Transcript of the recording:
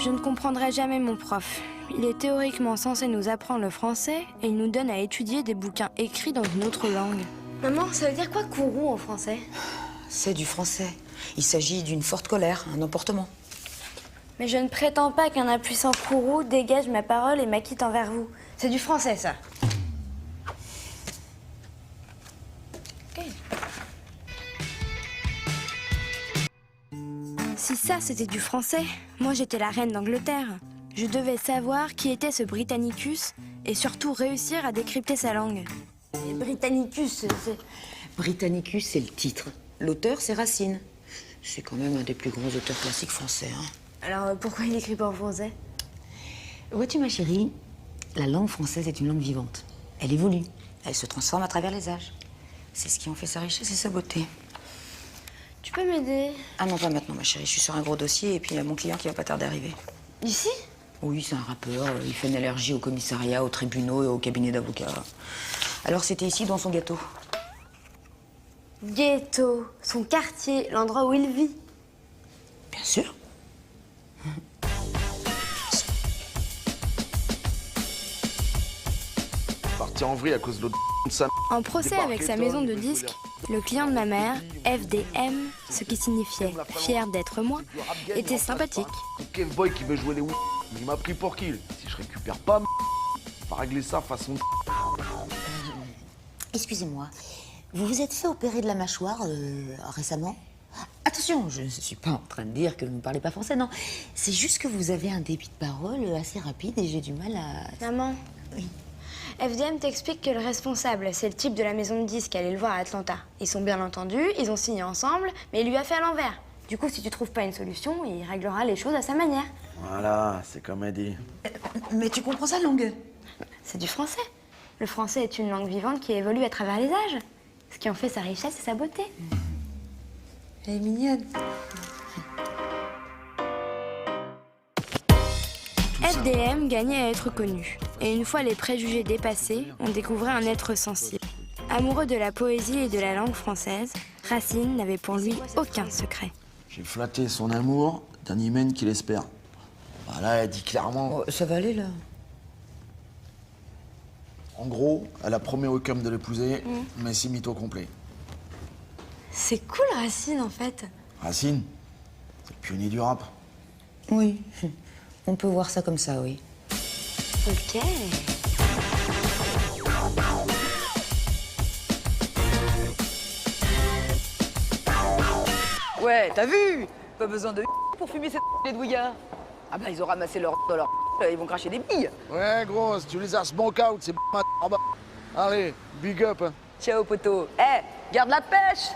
Je ne comprendrai jamais mon prof. Il est théoriquement censé nous apprendre le français et il nous donne à étudier des bouquins écrits dans une autre langue. Maman, ça veut dire quoi courroux en français? C'est du français. Il s'agit d'une forte colère, un emportement. Mais je ne prétends pas qu'un impuissant courroux dégage ma parole et m'acquitte envers vous. C'est du français, ça. Ok. Si ça, c'était du français, moi j'étais la reine d'Angleterre. Je devais savoir qui était ce Britannicus et surtout réussir à décrypter sa langue. Et Britannicus, c'est... Britannicus, c'est le titre. L'auteur, c'est Racine. C'est quand même un des plus grands auteurs classiques français, hein. Alors pourquoi il écrit pas en français? Vois-tu, ma chérie, la langue française est une langue vivante. Elle évolue. Elle se transforme à travers les âges. C'est ce qui en fait sa richesse et sa beauté. Tu peux m'aider? Ah non, pas maintenant, ma chérie. Je suis sur un gros dossier et puis il y a mon client qui va pas tarder à arriver. Ici? Oui, c'est un rappeur. Il fait une allergie au commissariat, aux tribunaux et au cabinet d'avocats. Alors c'était ici, dans son gâteau. Ghetto, son quartier, l'endroit où il vit. Bien sûr. Parti en vrille à cause de l'autre de sa... En procès avec sa maison de disques, le client de ma mère, FDM, ce qui signifiait fier d'être moi, était sympathique. Kev Boy qui veut jouer les il m'a pris pour qui? Si je récupère pas, on va régler ça façon... Excusez-moi, vous vous êtes fait opérer de la mâchoire récemment? Attention, je ne suis pas en train de dire que vous ne parlez pas français, non. C'est juste que vous avez un débit de parole assez rapide et j'ai du mal à... Maman, Oui. FDM t'explique que le responsable, c'est le type de la maison de disques, allez le voir à Atlanta. Ils sont bien entendus, ils ont signé ensemble, mais il lui a fait à l'envers. Du coup, si tu trouves pas une solution, il réglera les choses à sa manière. Voilà, c'est comme elle dit. Mais tu comprends sa langue? C'est du français. Le français est une langue vivante qui évolue à travers les âges. Ce qui en fait sa richesse et sa beauté. Elle est mignonne. FDM gagnait à être connu. Et une fois les préjugés dépassés, on découvrait un être sensible. Amoureux de la poésie et de la langue française, Racine n'avait pour lui aucun secret. J'ai flatté son amour d'un hymen qu'il espère. Voilà, elle dit clairement... Oh, ça va aller, là. En gros, elle a promis au cum de l'épouser, mais c'est mytho complet. C'est cool, Racine, en fait. Racine, c'est le pionnier du rap. Oui, on peut voir ça comme ça, oui. Ok. Ouais, t'as vu? Pas besoin de pour fumer cette les douillards. Ah bah ils ont ramassé leur dans leur ils vont cracher des billes. Ouais, grosse, tu les as smoke out, c'est en bas. Allez, big up, hein. Ciao poto. Eh, garde la pêche.